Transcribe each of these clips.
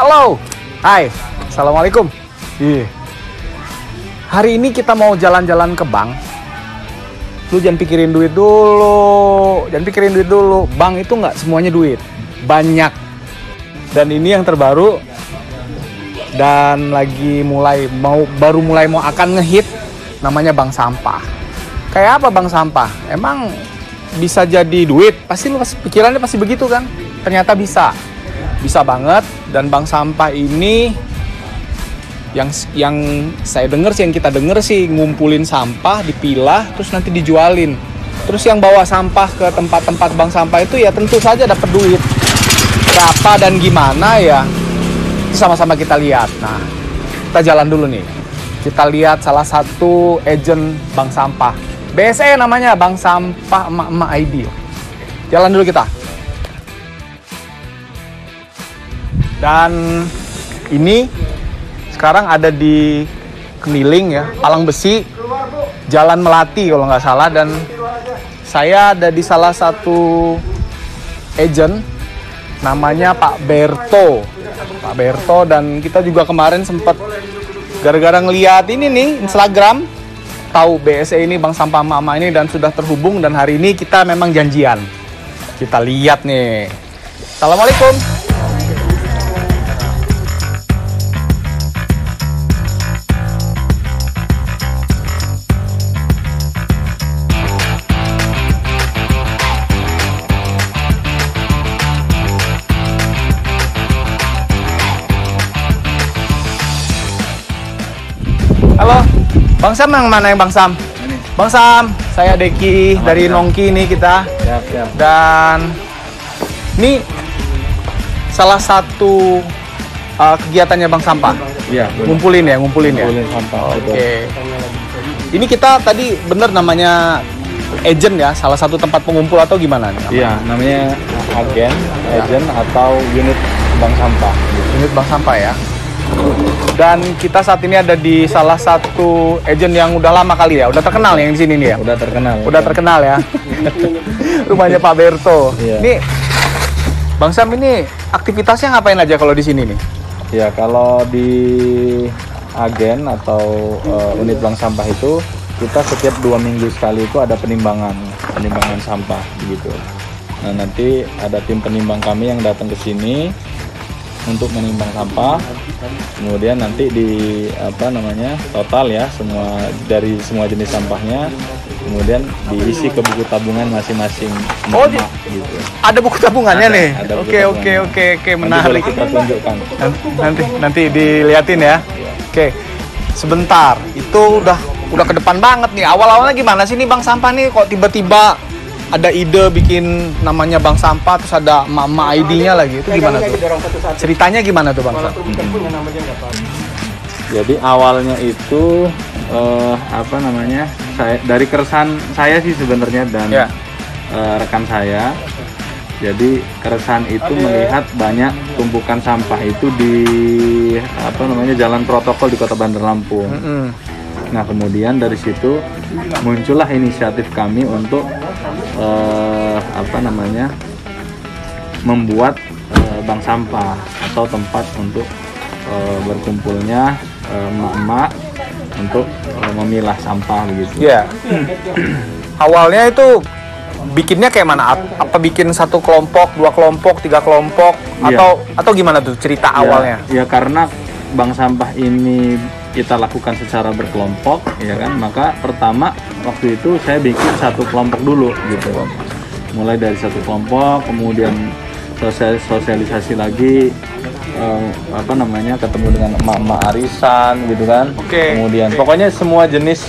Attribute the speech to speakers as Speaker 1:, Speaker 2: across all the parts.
Speaker 1: Halo, hai, assalamualaikum. Hari ini kita mau jalan-jalan ke bank. Lu jangan pikirin duit dulu, Bank itu nggak semuanya duit, banyak. Dan ini yang terbaru dan lagi baru mulai mau akan ngehit, namanya bank sampah. Kayak apa bank sampah? Emang bisa jadi duit? Pikirannya pasti begitu kan? Ternyata bisa banget. Dan bank sampah ini yang saya dengar sih, yang kita dengar sih, ngumpulin sampah, dipilah, terus nanti dijualin. Terus yang bawa sampah ke tempat-tempat bank sampah itu ya tentu saja dapat duit. Berapa dan gimana ya, sama-sama kita lihat. Nah, kita jalan dulu nih. Kita lihat salah satu agen bank sampah. BSE namanya, Bank Sampah Emak-Emak ID. Jalan dulu kita. Dan ini sekarang ada di Kemiling ya, Palang Besi, Jalan Melati kalau nggak salah. Dan saya ada di salah satu agent, namanya Pak Berto. Dan kita juga kemarin sempat gara-gara ngeliat ini nih Instagram, tahu BSE ini Bank Sampah Emak-Emak ini, dan sudah terhubung. Dan hari ini kita memang janjian. Kita lihat nih. Assalamualaikum. Halo, Bang Sam yang mana yang Bang Sam? Ini. Bang Sam, saya Deki dari Nongki nih kita. Siap. Dan ini salah satu kegiatannya Bank Sampah. Iya. Ngumpulin ya. Ngumpulin sampah. Oke. Ini kita tadi bener namanya agent ya, salah satu tempat pengumpul atau gimana?
Speaker 2: Iya, namanya agent atau unit bank sampah.
Speaker 1: Unit bank sampah ya. Dan kita saat ini ada di salah satu agent yang udah lama kali ya, udah terkenal yang di sini nih ya. Udah terkenal ya. Rumahnya Pak Berto. Iya. Ini Bang Sam ini aktivitasnya ngapain aja kalau di sini nih?
Speaker 2: Ya, kalau di agen atau unit bank sampah itu kita setiap 2 minggu sekali itu ada penimbangan sampah begitu. Nah, nanti ada tim penimbang kami yang datang ke sini untuk menimbang sampah, kemudian nanti total ya dari semua jenis sampahnya, kemudian diisi ke buku tabungan masing-masing.
Speaker 1: Gitu. Ada buku tabungannya nih. Oke, menarik.
Speaker 2: Kita tunjukkan.
Speaker 1: Nanti diliatin ya. Oke, sebentar. Itu udah ke depan banget nih. Awalnya gimana sih nih Bank Sampah nih? Kok tiba-tiba ada ide bikin namanya Bank Sampah, terus ada Mama ID-nya lagi. Itu gimana tuh? Ceritanya gimana tuh Bang?
Speaker 2: Jadi awalnya itu saya dari keresahan saya sih sebenarnya dan rekan saya. Jadi keresahan itu melihat banyak tumpukan sampah itu di jalan protokol di Kota Bandar Lampung. Nah, kemudian dari situ muncullah inisiatif kami untuk membuat bank sampah atau tempat untuk berkumpulnya emak-emak untuk memilah sampah begitu.
Speaker 1: Iya. Awalnya itu bikinnya kayak mana? Apa bikin satu kelompok, 2 kelompok, 3 kelompok, atau gimana tuh cerita awalnya?
Speaker 2: Ya, karena bank sampah ini kita lakukan secara berkelompok, ya kan. Maka pertama waktu itu saya bikin satu kelompok dulu gitu. Mulai dari satu kelompok, kemudian sosialisasi lagi, ketemu dengan emak-emak arisan gitu kan. Kemudian pokoknya semua jenis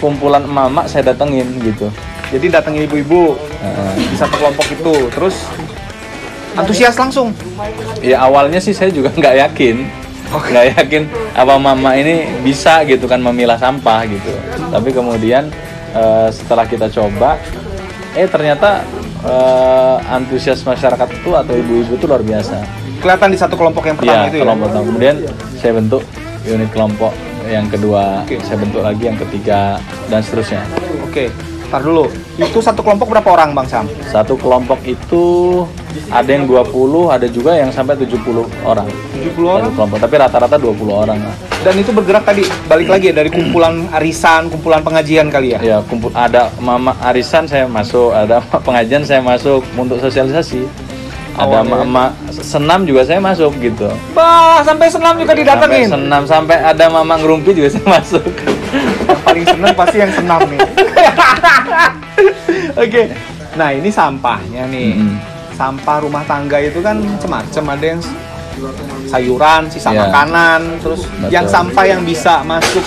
Speaker 2: kumpulan emak-emak saya datengin gitu.
Speaker 1: Jadi datengin ibu-ibu di satu kelompok itu, terus antusias langsung.
Speaker 2: Ya awalnya sih saya juga nggak yakin apa mama ini bisa gitu kan memilah sampah gitu. Tapi kemudian setelah kita coba, ternyata antusias masyarakat itu atau ibu-ibu itu luar biasa.
Speaker 1: Kelihatan di satu kelompok yang pertama itu ya?
Speaker 2: Kelompok pertama. Kemudian saya bentuk unit kelompok yang kedua, saya bentuk lagi yang ketiga, dan seterusnya.
Speaker 1: Ntar dulu, itu satu kelompok berapa orang Bang Sam?
Speaker 2: Satu kelompok itu ada yang 20, ada juga yang sampai 70 orang.
Speaker 1: 70 orang?
Speaker 2: Satu kelompok, tapi rata-rata 20 orang lah.
Speaker 1: Dan itu bergerak tadi, balik lagi ya, dari kumpulan arisan, kumpulan pengajian kali ya?
Speaker 2: Ya, ada mama arisan saya masuk, ada pengajian saya masuk untuk sosialisasi. Ada mama senam juga saya masuk gitu.
Speaker 1: Bah, sampai senam juga didatengin?
Speaker 2: Sampai senam, sampai ada mama ngerumpi juga saya masuk.
Speaker 1: Yang paling senang pasti yang senam nih. Oke. Nah, ini sampahnya nih. Sampah rumah tangga itu kan macam-macam, ada yang sayuran, sisa makanan, terus
Speaker 2: betul.
Speaker 1: yang sampah yang bisa masuk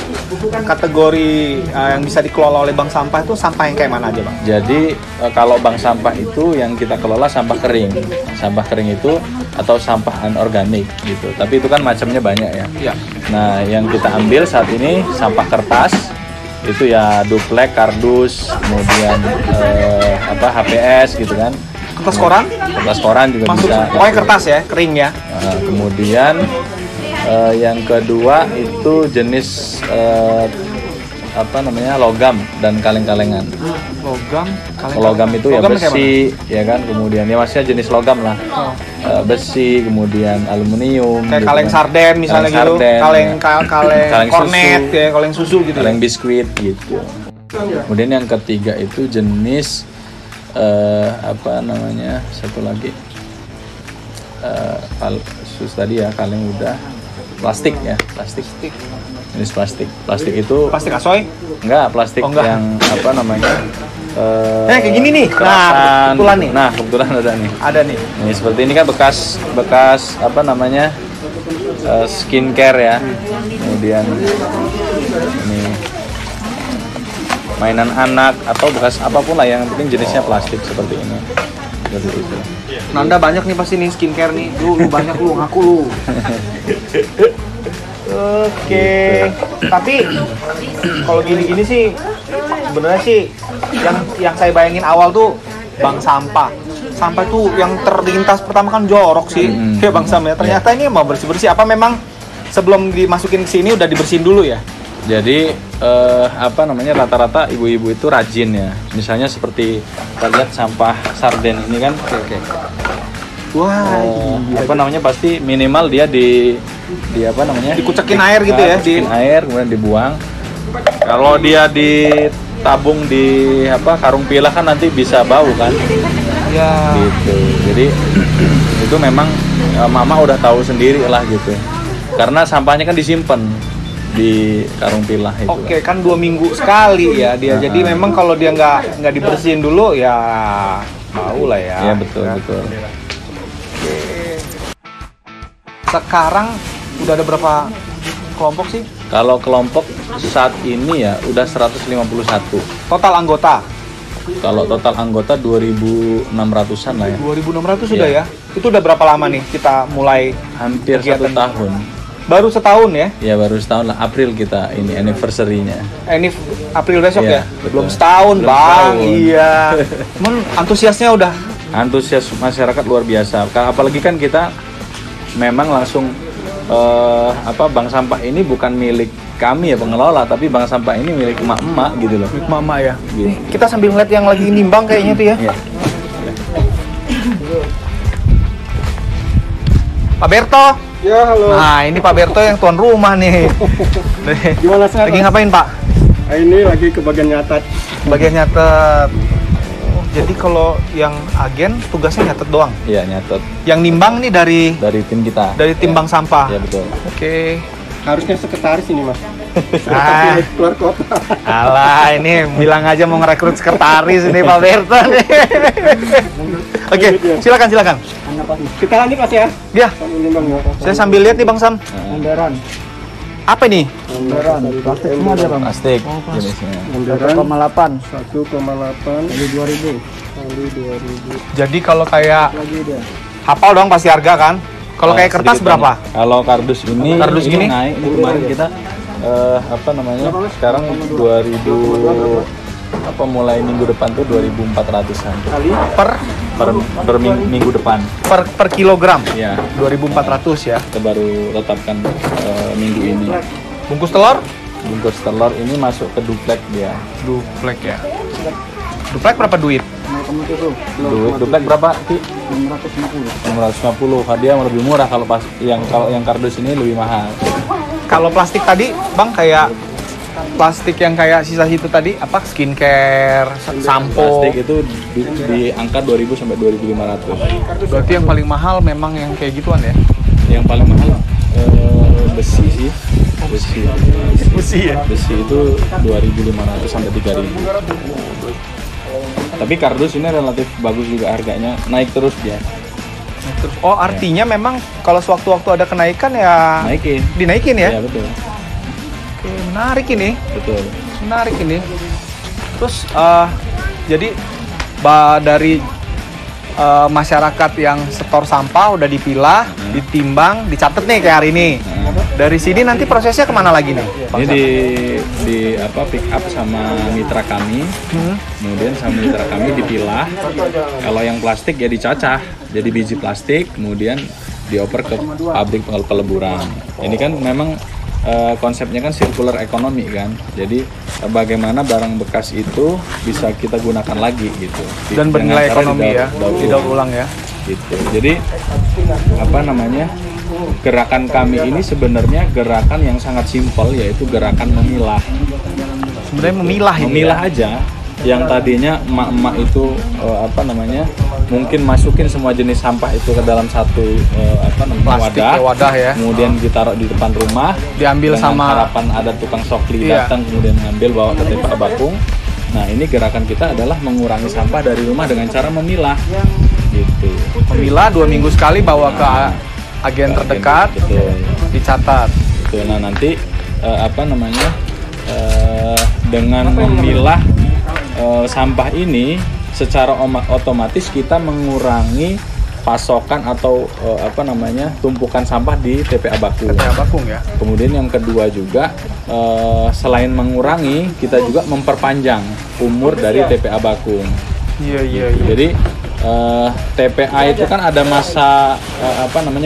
Speaker 1: kategori yang bisa dikelola oleh bank sampah itu sampah yang kayak mana aja Bang?
Speaker 2: Jadi kalau bank sampah itu yang kita kelola sampah kering. Sampah kering itu atau sampah anorganik gitu. Tapi itu kan macamnya banyak ya.
Speaker 1: Iya.
Speaker 2: Nah, yang kita ambil saat ini sampah kertas itu ya duplek, kardus, kemudian HPS gitu kan.
Speaker 1: Kertas koran?
Speaker 2: Kertas koran juga
Speaker 1: masuk,
Speaker 2: bisa.
Speaker 1: Pokoknya kertas ya, kering ya.
Speaker 2: Kemudian yang kedua itu jenis logam dan kaleng-kalengan. Logam itu ya besi, ya kan. Kemudian ya maksudnya jenis logam lah. Besi, kemudian aluminium.
Speaker 1: Kayak
Speaker 2: gitu
Speaker 1: kaleng
Speaker 2: kan.
Speaker 1: sarden misalnya
Speaker 2: kaleng
Speaker 1: gitu.
Speaker 2: Sarden,
Speaker 1: Kaleng kornet
Speaker 2: susu,
Speaker 1: ya, kaleng susu gitu.
Speaker 2: Kaleng biskuit gitu. Kemudian yang ketiga itu jenis satu lagi sus tadi ya, kaleng udah. Plastik ya, plastik. Jenis plastik itu
Speaker 1: Plastik asoy?
Speaker 2: enggak, plastik
Speaker 1: enggak.
Speaker 2: yang
Speaker 1: kayak gini nih.
Speaker 2: Kerasan.
Speaker 1: Kebetulan nih.
Speaker 2: Nah, kebetulan ada nih.
Speaker 1: Ada nih.
Speaker 2: Ini seperti ini kan bekas skincare ya. Kemudian ini mainan anak atau bekas apapun lah, yang penting jenisnya plastik seperti ini. Seperti itu.
Speaker 1: Nanda banyak nih pasti nih skincare nih. Lu banyak lu, ngaku lu. Oke. Tapi kalau gini-gini sih sebenarnya sih yang saya bayangin awal tuh bank sampah. Sampah tuh yang terlintas pertama kan jorok sih. Ya Bang Sam ya. Ternyata ini mau bersih-bersih, apa memang sebelum dimasukin ke sini udah dibersihin dulu ya?
Speaker 2: Jadi rata-rata ibu-ibu itu rajin ya. Misalnya seperti kita lihat sampah sarden ini kan. Oke. Wah, pasti minimal dia
Speaker 1: dikucekin air gitu ya,
Speaker 2: dikucekin air kemudian dibuang. Kalau dia ditabung di karung pilah kan nanti bisa bau kan. Ya. Gitu. Jadi itu memang mama udah tahu sendiri lah gitu. Karena sampahnya kan disimpan di karung pilah itu.
Speaker 1: Oke, kan 2 minggu sekali ya dia. Jadi memang kalau dia nggak dibersihin dulu ya bau lah ya.
Speaker 2: Iya, betul.
Speaker 1: Sekarang udah ada berapa kelompok sih?
Speaker 2: Kalau kelompok saat ini ya udah 151.
Speaker 1: Total anggota?
Speaker 2: Kalau total anggota 2.600-an lah ya.
Speaker 1: 2.600 sudah ya? Itu udah berapa lama nih kita mulai?
Speaker 2: Hampir 1 tahun.
Speaker 1: Baru setahun ya?
Speaker 2: Ya baru setahun lah, April kita ini anniversary-nya.
Speaker 1: April besok ya?
Speaker 2: Betul.
Speaker 1: Belum setahun Bang, iya. Cuman antusiasnya udah?
Speaker 2: Antusias masyarakat luar biasa. Apalagi kan kita memang langsung bank sampah ini bukan milik kami ya pengelola, tapi bank sampah ini milik emak-emak gitu loh.
Speaker 1: Milik mama ya.
Speaker 2: Gitu.
Speaker 1: Kita sambil ngeliat yang lagi nimbang kayaknya tuh ya.
Speaker 2: Iya.
Speaker 1: Pak Berto.
Speaker 3: Ya, halo.
Speaker 1: Nah, ini Pak Berto yang tuan rumah nih.
Speaker 3: Gimana sehat?
Speaker 1: Lagi ngapain, Pak?
Speaker 3: Ini lagi ke bagian nyatet.
Speaker 1: Bagian nyatet. Jadi kalau yang agen tugasnya nyatet doang?
Speaker 2: Iya, nyatet.
Speaker 1: Yang nimbang nih dari
Speaker 2: tim kita.
Speaker 1: Dari tim bank sampah?
Speaker 2: Iya, betul.
Speaker 1: Oke.
Speaker 3: Harusnya sekretaris ini, Mas.
Speaker 1: Keluar kota. Alah, ini bilang aja mau ngerekrut sekretaris ini Pak Berto. Oke, silakan.
Speaker 3: Kita lanjut Mas ya.
Speaker 1: Ya. Saya sambil lihat nih Bang Sam.
Speaker 3: Emberan.
Speaker 1: Apa ini?
Speaker 3: Emberan. Plastik semua dia, Bang.
Speaker 2: Plastik jenisnya.
Speaker 3: Emberan 1,8 kali 2000.
Speaker 1: Jadi kalau kayak
Speaker 3: Lagi dia.
Speaker 1: hafal dong pasti harga kan? Kalau kayak kertas berapa?
Speaker 2: Kalau kardus ini
Speaker 1: gini?
Speaker 2: naik. Ini kemarin kita sekarang 2000 mulai minggu depan tuh 2.400-an per minggu depan
Speaker 1: Per kilogram?
Speaker 2: ya,
Speaker 1: 2.400 ya.
Speaker 2: kita baru tetapkan minggu ini.
Speaker 1: Bungkus telur
Speaker 2: ini masuk ke duplek dia.
Speaker 1: duplek ya. Duplek berapa duit?
Speaker 3: 0,7.
Speaker 2: Duplek berapa, Ki?
Speaker 3: 650.
Speaker 2: 650. Dia lebih murah kalau yang kardus ini lebih mahal.
Speaker 1: Kalau plastik tadi, Bang, kayak plastik yang kayak sisa itu tadi apa? Skincare, sampo.
Speaker 2: Plastik itu di angka 2.000 sampai 2.500.
Speaker 1: Berarti yang paling mahal memang yang kayak gituan ya?
Speaker 2: Yang paling mahal besi sih.
Speaker 1: Besi ya?
Speaker 2: Besi itu 2.500 sampai 3.000. Tapi kardus ini relatif bagus juga harganya, naik terus dia.
Speaker 1: Oh, artinya memang kalau sewaktu-waktu ada kenaikan ya
Speaker 2: Naikin.
Speaker 1: dinaikin ya?
Speaker 2: Iya, betul.
Speaker 1: Oke, menarik ini.
Speaker 2: Betul.
Speaker 1: Menarik ini. Terus jadi dari masyarakat yang setor sampah udah dipilah, ditimbang, dicatat nih kayak hari ini. Dari sini nanti prosesnya kemana lagi nih?
Speaker 2: Ini di pick up sama mitra kami. Kemudian sama mitra kami dipilah. Kalau yang plastik ya dicacah jadi biji plastik, kemudian dioper ke pabrik peleburan. Ini kan memang konsepnya kan circular economy kan. Jadi bagaimana barang bekas itu bisa kita gunakan lagi gitu.
Speaker 1: Dan bernilai ekonomi ya, didaur ulang ya.
Speaker 2: Gitu. Jadi gerakan kami ini sebenarnya gerakan yang sangat simpel, yaitu gerakan memilah.
Speaker 1: Sebenarnya memilah ini.
Speaker 2: Memilah aja. Yang tadinya emak-emak itu mungkin masukin semua jenis sampah itu ke dalam satu
Speaker 1: plastik wadah ya.
Speaker 2: Kemudian ditaruh di depan rumah,
Speaker 1: diambil
Speaker 2: dengan
Speaker 1: sama
Speaker 2: harapan ada tukang sokli datang kemudian ngambil bawa ke TPA Bakung. Nah, ini gerakan kita adalah mengurangi sampah dari rumah dengan cara memilah. Gitu.
Speaker 1: Memilah 2 minggu sekali bawa ke agen terdekat,
Speaker 2: betul.
Speaker 1: Dicatat.
Speaker 2: Betul. Nah, nanti dengan memilah sampah ini secara otomatis kita mengurangi pasokan atau tumpukan sampah di TPA Bakung.
Speaker 1: TPA Bakung ya.
Speaker 2: Kemudian yang kedua juga selain mengurangi, kita juga memperpanjang umur dari TPA Bakung.
Speaker 1: Iya.
Speaker 2: Jadi TPA itu kan ada masa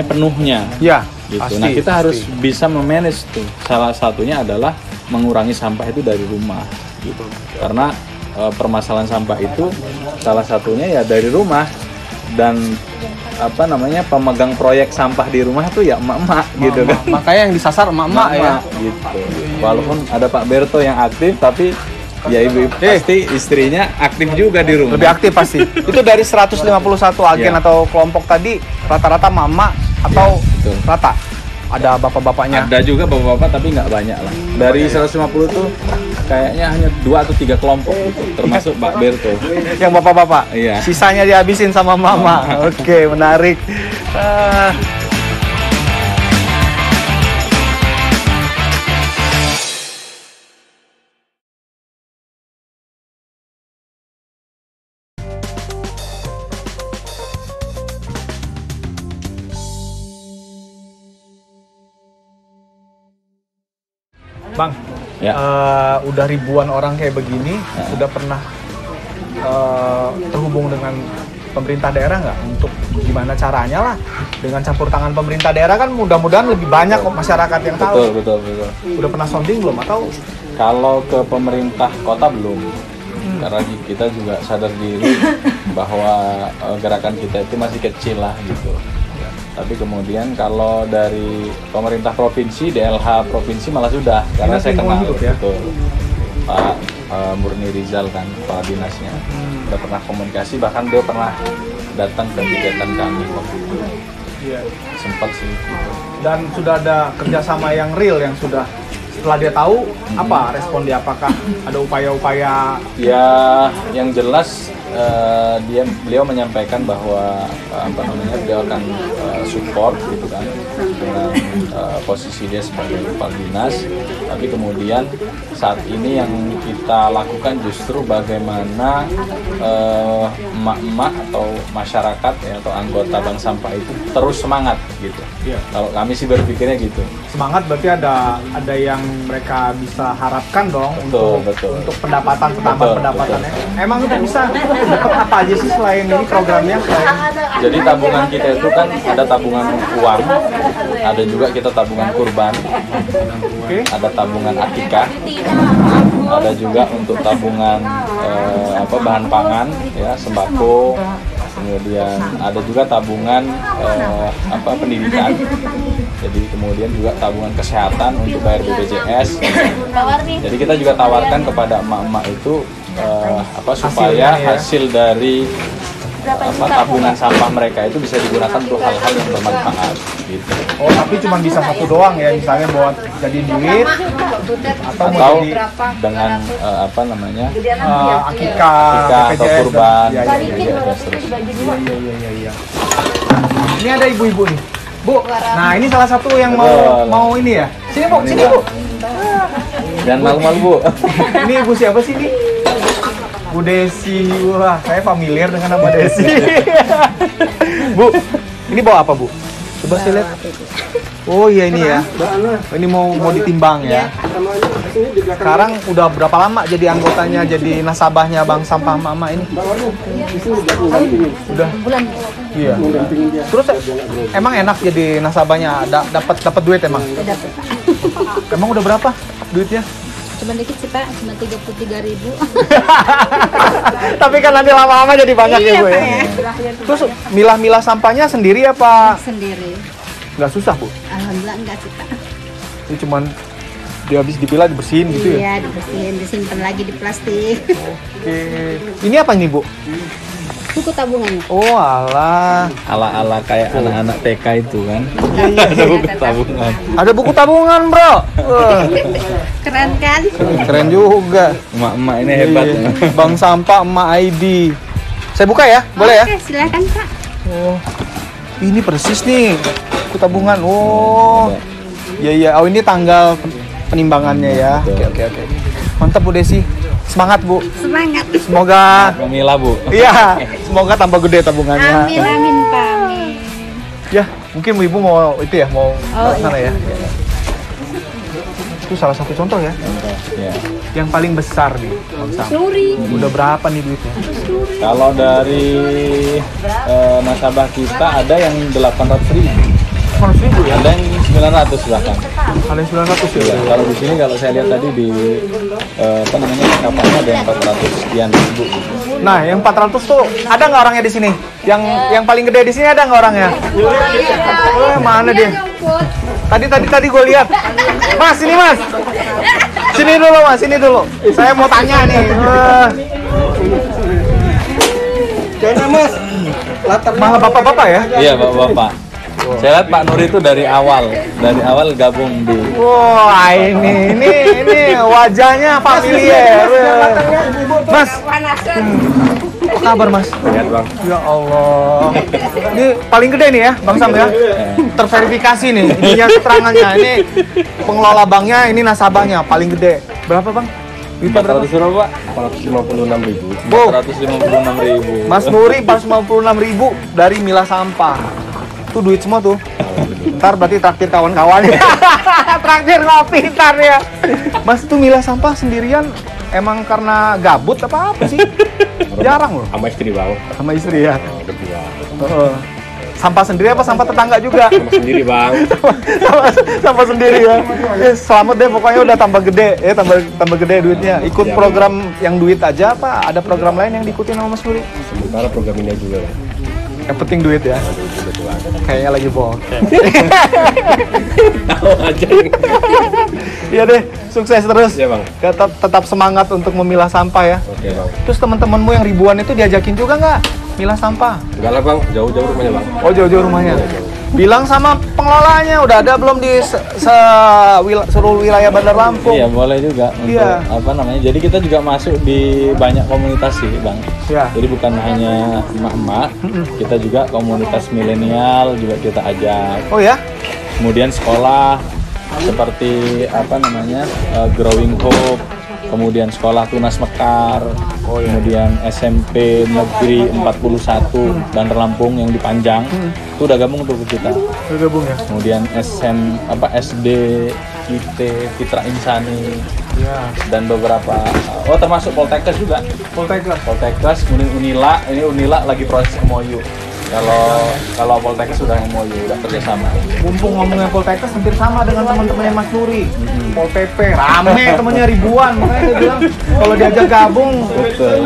Speaker 2: penuhnya.
Speaker 1: Iya.
Speaker 2: Gitu.
Speaker 1: Pasti,
Speaker 2: nah, kita
Speaker 1: pasti.
Speaker 2: harus bisa memanage tuh. Salah satunya adalah mengurangi sampah itu dari rumah. Gitu. Karena permasalahan sampah itu salah satunya ya dari rumah, dan pemegang proyek sampah di rumah tuh ya emak-emak gitu kan.
Speaker 1: Makanya yang disasar emak-emak ya.
Speaker 2: Gitu. Walaupun ada Pak Berto yang aktif, tapi ya ibu pasti istrinya aktif juga di rumah.
Speaker 1: Lebih aktif pasti. Itu dari 151 agen atau kelompok tadi rata-rata mama atau
Speaker 2: betul.
Speaker 1: rata? Ada bapak-bapaknya?
Speaker 2: Ada juga bapak-bapak tapi nggak banyak lah. Dari 150 tuh kayaknya hanya 2 atau 3 kelompok gitu, termasuk Pak Berto.
Speaker 1: Yang bapak-bapak?
Speaker 2: Iya.
Speaker 1: Sisanya dihabisin sama mama. Oke, menarik. Bang,
Speaker 2: Ya.
Speaker 1: Udah ribuan orang kayak begini, sudah pernah terhubung dengan pemerintah daerah nggak untuk gimana caranya lah dengan campur tangan pemerintah daerah kan mudah-mudahan lebih banyak masyarakat yang tahu.
Speaker 2: Betul.
Speaker 1: Udah pernah sounding belum atau?
Speaker 2: Kalau ke pemerintah kota belum, karena kita juga sadar diri bahwa gerakan kita itu masih kecil lah gitu. Tapi kemudian kalau dari pemerintah provinsi, DLH provinsi malah sudah, karena saya kenal
Speaker 1: ya?
Speaker 2: betul Pak Murni Rizal kan, kepala dinasnya, udah pernah komunikasi, bahkan dia pernah datang ke kegiatan kami waktu itu.
Speaker 1: Iya.
Speaker 2: Sempat sih. Gitu.
Speaker 1: Dan sudah ada kerjasama yang real yang sudah setelah dia tahu apa respon dia, apakah ada upaya-upaya?
Speaker 2: Ya, yang jelas beliau menyampaikan bahwa beliau akan support gitu kan dengan posisi dia sebagai kepala dinas. Tapi kemudian saat ini yang kita lakukan justru bagaimana emak-emak atau masyarakat ya, atau anggota bank sampah itu terus semangat gitu.
Speaker 1: Iya.
Speaker 2: Kalau kami sih berpikirnya gitu.
Speaker 1: Semangat berarti ada yang mereka bisa harapkan dong
Speaker 2: Betul.
Speaker 1: untuk pendapatan, penambahan pendapatannya. Emang itu bisa dapat apa aja sih selain ini programnya?
Speaker 2: Jadi tabungan kita itu kan ada tabungan uang, ada juga kita tabungan kurban, ada tabungan akikah, ada juga untuk tabungan bahan pangan, ya sembako, kemudian ada juga tabungan pendidikan. Jadi kemudian juga tabungan kesehatan untuk bayar BPJS. Jadi kita juga tawarkan kepada emak-emak itu supaya hasil dari tabungan sampah mereka itu bisa digunakan untuk hal-hal yang bermanfaat gitu.
Speaker 1: Oh, tapi cuma bisa satu doang ya, misalnya buat jadi duit
Speaker 2: atau dengan
Speaker 1: akikah
Speaker 2: atau kurban.
Speaker 1: Iya. Ini ada ibu-ibu nih. Bu, nah ini salah satu yang mau ini ya. Sini Bu, sini Bu.
Speaker 2: Jangan malu-malu Bu.
Speaker 1: Ini ibu siapa sih ini? Bu Desi. Wah, saya familiar dengan nama Desi. Bu, ini bawa apa Bu? Coba saya lihat. Oh iya ini ya. Ini mau ditimbang ya. Sekarang udah berapa lama jadi anggotanya, jadi nasabahnya Bank Sampah Mama ini? Udah bulan. Iya. Terus emang enak jadi nasabahnya, dapat duit emang?
Speaker 4: Dapat.
Speaker 1: Emang udah berapa duitnya?
Speaker 4: Cuma dikit sih Pak, cuma 33.000.
Speaker 1: Tapi kan nanti lama-lama jadi banyak ya Bu ya. Terus milah-milah sampahnya sendiri apa?
Speaker 4: Sendiri.
Speaker 1: Nggak susah Bu?
Speaker 4: Alhamdulillah enggak sih Pak.
Speaker 1: Ini cuman dia habis dipilah dibersihin gitu ya?
Speaker 4: Iya, dibersihin, disimpan lagi di plastik.
Speaker 1: Oke. Ini apa ini Bu?
Speaker 4: Buku tabungannya.
Speaker 1: Oh alah.
Speaker 2: Ala-ala kayak anak-anak TK itu kan.
Speaker 4: Ada
Speaker 2: buku tabungan.
Speaker 1: Ada buku tabungan Bro. Wah,
Speaker 4: Keren kan?
Speaker 1: keren juga.
Speaker 2: Emak-emak ini hebat.
Speaker 1: Iya. Bank Sampah Emak ID. Saya buka ya? Boleh ya?
Speaker 4: Oke, silakan Pak.
Speaker 1: Oh. Ini persis nih buku tabungan. Oh. Iya. Oh ini tanggal penimbangannya ya. Oke. Mantap Bu Desi. Semangat Bu.
Speaker 4: Semangat.
Speaker 1: Semoga
Speaker 2: Memilah Bu.
Speaker 1: iya, semoga tambah gede tabungannya.
Speaker 4: Amin Pak. Amin.
Speaker 1: Ya, mungkin ibu mau itu ya, mau ke sana ya. Itu salah satu contoh ya.
Speaker 2: Ya.
Speaker 1: Yang paling besar nih, Bang Sam. Udah berapa nih duitnya?
Speaker 2: Kalau dari nasabah kita ada yang 800.000.
Speaker 1: 100.000 ya?
Speaker 2: Ada yang 900 bahkan.
Speaker 1: Ada yang 900 ya?
Speaker 2: Kalau di sini kalau saya lihat tadi di kapalnya ada yang 400 sekian ribu.
Speaker 1: Nah, yang 400 tuh ada nggak orangnya di sini? Yang paling gede di sini ada nggak orangnya? Oh, mana dia? Tadi gue lihat. Mas, sini Mas. Sini dulu Mas, sini dulu. Saya mau tanya nih.
Speaker 3: Jangan Mas. Latarnya
Speaker 1: Malah bapak-bapak ya?
Speaker 2: Iya bapak-bapak. Saya lihat Pak Nur itu dari awal gabung di.
Speaker 1: Wah ini wajahnya familiar. Mas, apa kabar Mas?
Speaker 2: Lihat Bang.
Speaker 1: Ya Allah. Ini paling gede nih ya, Bang Sam ya. Terverifikasi nih, ininya keterangannya. Ini pengelola banknya, ini nasabahnya paling gede. Berapa Bang?
Speaker 2: 400 berapa Pak?
Speaker 3: 456.000.
Speaker 2: 456.000.
Speaker 1: Mas Nuri 456.000 dari milah sampah. Itu duit semua tuh. Ntar berarti traktir kawan-kawannya. Traktir ngopi ntar ya. Mas itu milah sampah sendirian emang karena gabut apa sih? Jarang loh.
Speaker 3: Sama istri Bang.
Speaker 1: Sama istri ya.
Speaker 3: Berdua.
Speaker 1: Sampah sendiri apa sampah tetangga juga?
Speaker 3: Sama sendiri Bang.
Speaker 1: Sampah sendiri ya. Selamat deh pokoknya udah tambah gede ya, tambah gede duitnya. Ikut program yang duit aja apa ada program lain yang diikutin sama Mas Nuri?
Speaker 3: Sementara program ini juga ya.
Speaker 1: Yang penting duit ya. Kayaknya lagi bohong.
Speaker 3: Tahu aja.
Speaker 1: Iya deh, sukses terus.
Speaker 3: Iya Bang.
Speaker 1: Tetap semangat untuk memilah sampah ya.
Speaker 3: Oke Bang.
Speaker 1: Terus teman-temanmu yang ribuan itu diajakin juga nggak milah sampah?
Speaker 3: Enggak lah Bang, jauh-jauh rumahnya Bang.
Speaker 1: Oh jauh-jauh rumahnya. Bilang sama pengelolanya udah ada belum di seluruh wilayah Bandar Lampung?
Speaker 2: Iya boleh juga untuk jadi kita juga masuk di banyak komunitas sih Bang.
Speaker 1: Ya.
Speaker 2: Jadi bukan hanya emak-emak, kita juga komunitas milenial juga kita ajak.
Speaker 1: Oh ya?
Speaker 2: Kemudian sekolah seperti Growing Hope, kemudian sekolah Tunas Mekar, kemudian SMP Negeri 41 Bandar Lampung yang di Panjang, itu udah gabung tuh ke kita.
Speaker 1: Udah gabung ya?
Speaker 2: Kemudian SD IT Fitra Insani,
Speaker 1: Ya.
Speaker 2: dan beberapa termasuk Poltekkes juga. Poltekkes, kemudian Unila. Ini Unila lagi proses MOU. Kalau Poltekkes sudah MOU, udah kerjasama.
Speaker 1: Mumpung ngomongnya Poltekkes hampir sama dengan teman-temannya Mas Nuri. Pol PP rame temennya ribuan, makanya dia bilang kalau diajak gabung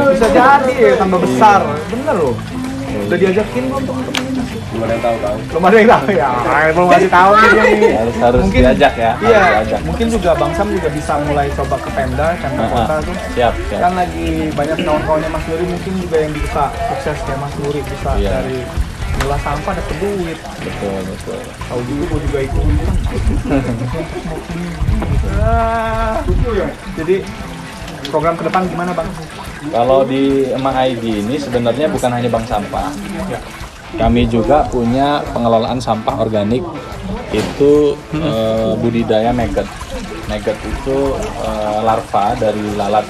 Speaker 1: bisa jadi tambah besar. Bener loh. Udah diajakin belum teman-teman?
Speaker 3: Belum ada yang tahu.
Speaker 1: Belum ada yang tahu ya. Belum ngasih tahu nih dia nih.
Speaker 2: Harus diajak ya.
Speaker 1: Iya.
Speaker 2: Harus diajak.
Speaker 1: Mungkin juga Bang Sam juga bisa mulai coba ke Pemda kota tuh.
Speaker 2: Siap.
Speaker 1: Kan lagi banyak kawan-kawannya Mas Nuri mungkin juga yang bisa sukses kayak Mas Nuri bisa
Speaker 2: Iya.
Speaker 1: dari milah sampah dapat duit.
Speaker 2: Betul.
Speaker 1: Tahu gue juga ikut. Jadi program ke depan gimana Bang?
Speaker 2: Kalau di Emang ID ini sebenarnya bukan hanya bank sampah.
Speaker 1: Ya.
Speaker 2: Kami juga punya pengelolaan sampah organik, itu budidaya maggot. Maggot itu larva dari lalat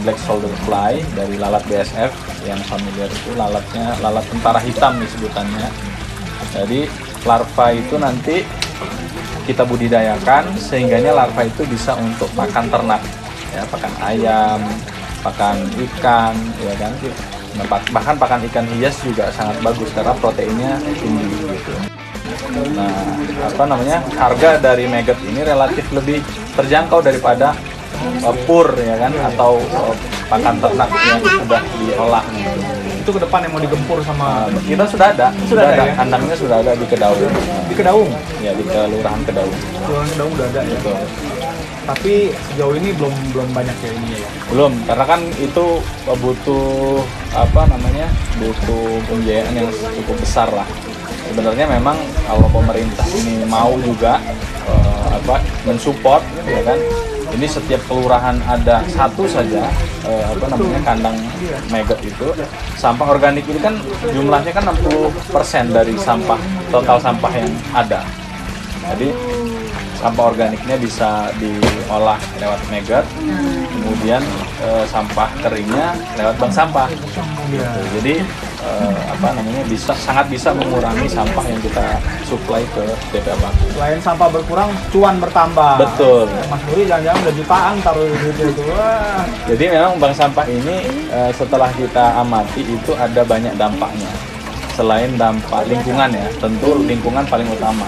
Speaker 2: black shoulder fly, dari lalat BSF yang familiar itu lalat tentara hitam nih sebutannya. Jadi larva itu nanti kita budidayakan sehingganya larva itu bisa untuk pakan ternak, ya, pakan ayam, pakan ikan, ya kan. Bahkan pakan ikan hias juga sangat bagus karena proteinnya tinggi gitu. Nah, harga dari maggot ini relatif lebih terjangkau daripada pur, ya kan, atau pakan ternak yang sudah diolah gitu.
Speaker 1: Itu ke depan yang mau digempur sama
Speaker 2: Kita sudah ada
Speaker 1: ya?
Speaker 2: kandangnya sudah ada di Kedaung.
Speaker 1: di Kedaung.
Speaker 2: Ya, di Kelurahan Kedaung.
Speaker 1: Kelurahan Kedaung udah ada ya.
Speaker 2: Betul.
Speaker 1: Tapi sejauh ini belum banyak ya ini ya.
Speaker 2: Belum, karena kan itu butuh butuh pembiayaan yang cukup besar lah. Sebenarnya memang kalau pemerintah ini mau juga mensupport, ya kan, ini setiap kelurahan ada satu saja kandang maggot itu. Sampah organik ini kan jumlahnya kan 60% dari total sampah yang ada. Jadi sampah organiknya bisa diolah lewat maggot, kemudian sampah keringnya lewat bank sampah. Gitu. Jadi sangat bisa mengurangi sampah yang kita suplai ke TPA Bakung.
Speaker 1: Selain sampah berkurang, cuan bertambah.
Speaker 2: Betul.
Speaker 1: Mas Nuri jangan-jangan udah jutaan taruh di duitnya itu. Wah.
Speaker 2: Jadi memang bank sampah ini setelah kita amati itu ada banyak dampaknya. Selain dampak lingkungan ya, tentu lingkungan paling utama.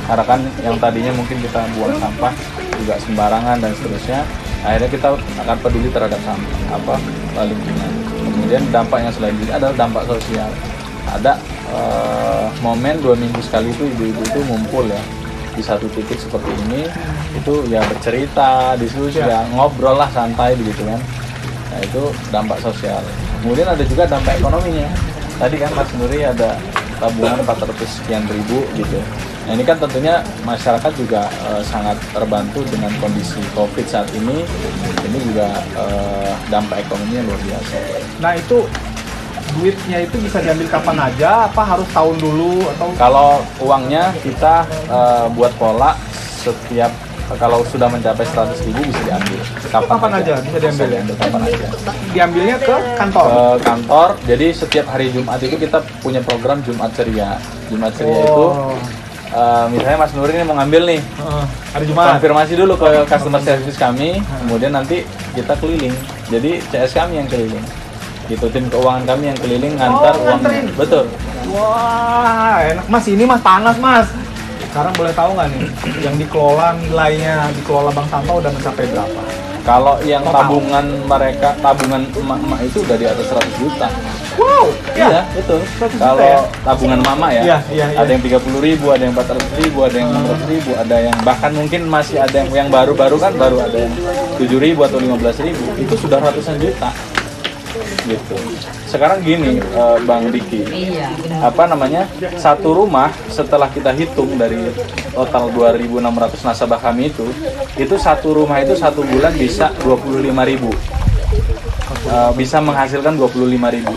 Speaker 2: Karena kan yang tadinya mungkin kita buang sampah juga sembarangan dan seterusnya, akhirnya kita akan peduli terhadap sampah lingkungan. Kemudian dampak yang selanjutnya adalah dampak sosial. Ada momen 2 minggu sekali itu ibu-ibu itu ngumpul ya di satu titik seperti ini, itu ya bercerita, diskusi, ya ngobrol lah santai begitu kan. Nah, itu dampak sosial. Kemudian ada juga dampak ekonominya. Tadi kan Mas Nuri ada tabungan 400 sekian ribu gitu. Nah, ini kan tentunya masyarakat juga sangat terbantu dengan kondisi COVID saat ini. Ini juga dampak ekonominya luar biasa.
Speaker 1: Nah, itu duitnya itu bisa diambil kapan aja, apa harus tahun dulu atau?
Speaker 2: Kalau uangnya kita buat pola setiap kalau sudah mencapai 100.000 bisa diambil.
Speaker 1: Kapan aja bisa diambil?
Speaker 2: Kapan aja.
Speaker 1: Diambilnya ke kantor?
Speaker 2: Ke kantor. Jadi setiap hari Jumat itu kita punya program Jumat Ceria. Jumat Ceria itu misalnya Mas Nuri ini mau ngambil nih,
Speaker 1: hari Jumat.
Speaker 2: konfirmasi dulu ke customer service kami, kemudian nanti kita keliling. Jadi CS kami yang keliling, gitu, tim keuangan kami yang keliling ngantar uangnya. Betul.
Speaker 1: Wah, enak Mas, ini Mas panas Mas. Sekarang boleh tahu nggak nih, yang dikelola nilainya, dikelola Bank Sampah udah mencapai berapa?
Speaker 2: Kalau yang tabungan emak-emak itu udah di atas 100 juta.
Speaker 1: Wow,
Speaker 2: Iya, betul.
Speaker 1: 100 juta
Speaker 2: Kalau
Speaker 1: ya?
Speaker 2: tabungan mama ya,
Speaker 1: Iya.
Speaker 2: ada yang 30.000, ada yang 400.000, ada yang 600.000, ada yang bahkan mungkin masih ada yang baru-baru kan baru ada yang 7.000 atau 15.000. Itu sudah ratusan juta. Gitu. Sekarang gini, Bang Diki. Satu rumah setelah kita hitung dari total 2.600 nasabah kami itu satu rumah itu satu bulan bisa 25.000. Bisa menghasilkan 25.000.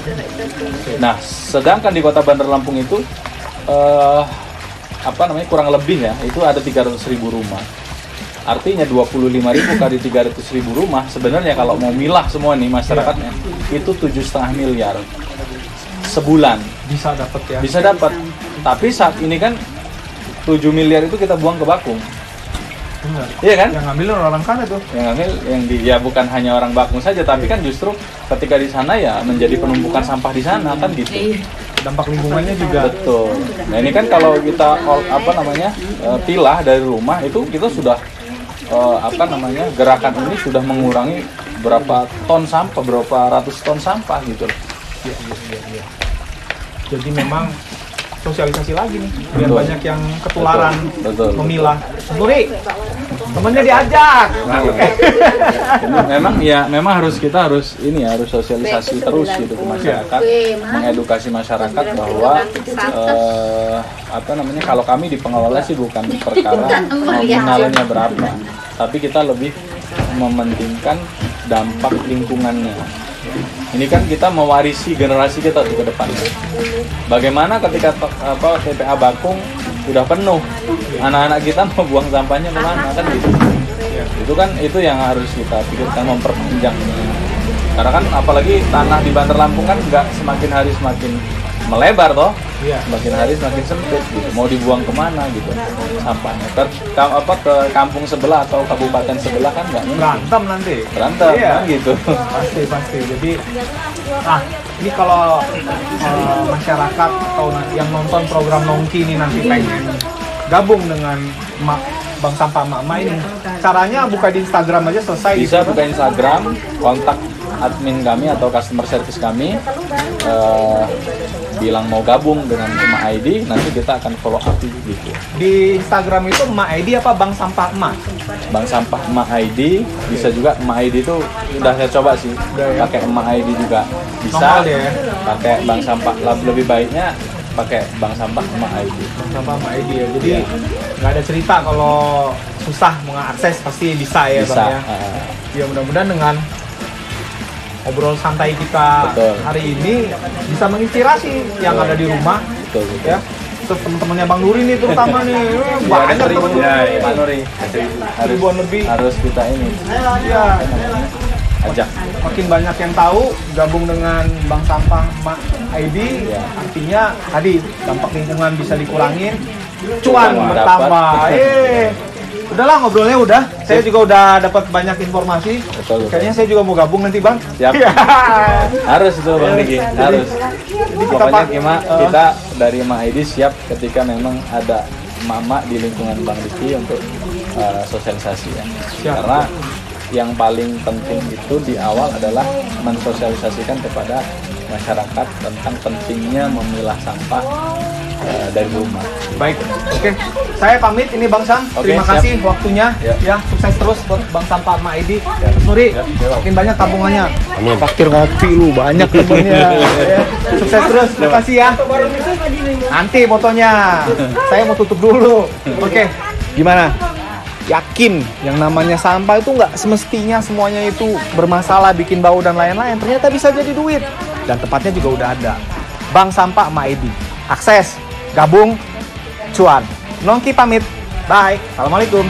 Speaker 2: Nah, sedangkan di Kota Bandar Lampung itu kurang lebih ya, itu ada 300.000 rumah. Artinya 25.000 kali 300.000 rumah, sebenarnya kalau mau milah semua nih masyarakatnya, itu 7,5 miliar sebulan.
Speaker 1: Bisa dapat ya?
Speaker 2: Bisa dapat. Tapi saat ini kan 7 miliar itu kita buang ke Bakung.
Speaker 1: Benar.
Speaker 2: Iya kan?
Speaker 1: Yang ngambil orang sana tuh.
Speaker 2: Yang ngambil yang ya bukan hanya orang Bakung saja, tapi kan justru ketika di sana ya menjadi penumpukan sampah di sana kan gitu.
Speaker 1: Dampak lingkungannya juga.
Speaker 2: Betul. Nah ini kan kalau kita pilah dari rumah itu kita sudah gerakan ini sudah mengurangi berapa ton sampah, berapa ratus ton sampah gitu.
Speaker 1: Iya. Jadi memang sosialisasi lagi nih, biar
Speaker 2: Betul.
Speaker 1: banyak yang ketularan
Speaker 2: Betul.
Speaker 1: memilah. Nuri, temennya diajak.
Speaker 2: Memang kita harus sosialisasi terus gitu ke masyarakat, mengedukasi masyarakat bahwa kalau kami di pengelola sih bukan perkara nominalnya berapa, tapi kita lebih mementingkan dampak lingkungannya. Ini kan kita mewarisi generasi kita ke depannya. Bagaimana ketika TPA Bakung udah penuh, anak-anak kita mau buang sampahnya kemana kan gitu. Itu yang harus kita pikirkan, memperpanjang. Karena kan apalagi tanah di Bandar Lampung kan nggak semakin hari semakin melebar toh, semakin hari semakin sempit gitu. Mau dibuang kemana gitu sampahnya? Ke kampung sebelah atau kabupaten sebelah kan nggak mungkin. Berantem kan gitu.
Speaker 1: Pasti. Jadi, ini kalau masyarakat atau yang nonton program Nongki ini nanti pengen gabung dengan Bank Sampah Emak-Emak ini, caranya buka di Instagram aja selesai.
Speaker 2: Bisa buka Instagram, kontak admin kami atau customer service kami, bilang mau gabung dengan Emak ID, nanti kita akan follow up gitu.
Speaker 1: Di Instagram itu Emak ID apa Bank Sampah Emak?
Speaker 2: Bank Sampah Emak ID, bisa juga Emak ID itu udah saya coba sih, pakai Emak ID juga bisa, pakai Bank Sampah, lebih baiknya pakai Bank Sampah Emak ID.
Speaker 1: Bank Sampah Emak ID ya, jadi nggak ada cerita kalau susah mengakses, pasti bisa ya
Speaker 2: Bisa.
Speaker 1: Bang ya. Ya mudah-mudahan dengan obrol santai kita hari ini bisa menginspirasi yang ada di rumah.
Speaker 2: Betul.
Speaker 1: Ya. Terus teman-temannya Bang Nuri nih terutama nih, banyak teman-teman.
Speaker 2: Pak Nuri
Speaker 1: Ribuan lebih.
Speaker 2: harus kita ini
Speaker 1: Ya,
Speaker 2: ajak.
Speaker 1: makin banyak yang tahu gabung dengan Bank Sampah Emak ID, artinya tadi dampak lingkungan bisa dikurangin, cuan bertambah. Udahlah ngobrolnya udah. Saya juga udah dapat banyak informasi.
Speaker 2: Betul.
Speaker 1: Kayaknya saya juga mau gabung nanti Bang.
Speaker 2: Siap. Harus itu Bang Niki, harus. Pokoknya kita dari Emak ID siap ketika memang ada emak-emak di lingkungan Bang Riki untuk sosialisasi ya.
Speaker 1: Siap.
Speaker 2: Karena yang paling penting itu di awal adalah mensosialisasikan kepada masyarakat tentang pentingnya memilah sampah dari rumah.
Speaker 1: Baik, oke. Saya pamit ini Bang Sam.
Speaker 2: Oke,
Speaker 1: Terima
Speaker 2: siap.
Speaker 1: kasih waktunya. Ya, sukses terus buat Bang Sampah Emak ID. Nuri, makin banyak tabungannya. Paktir ngopi lu banyak temennya. Ya, sukses terus. Terima kasih ya. Nanti fotonya. Saya mau tutup dulu. Oke. Gimana? Yakin yang namanya sampah itu nggak semestinya semuanya itu bermasalah, bikin bau dan lain-lain. Ternyata bisa jadi duit. Dan tempatnya juga udah ada. Bank Sampah Emak ID. Akses, gabung, cuan. Nongki pamit. Bye. Assalamualaikum.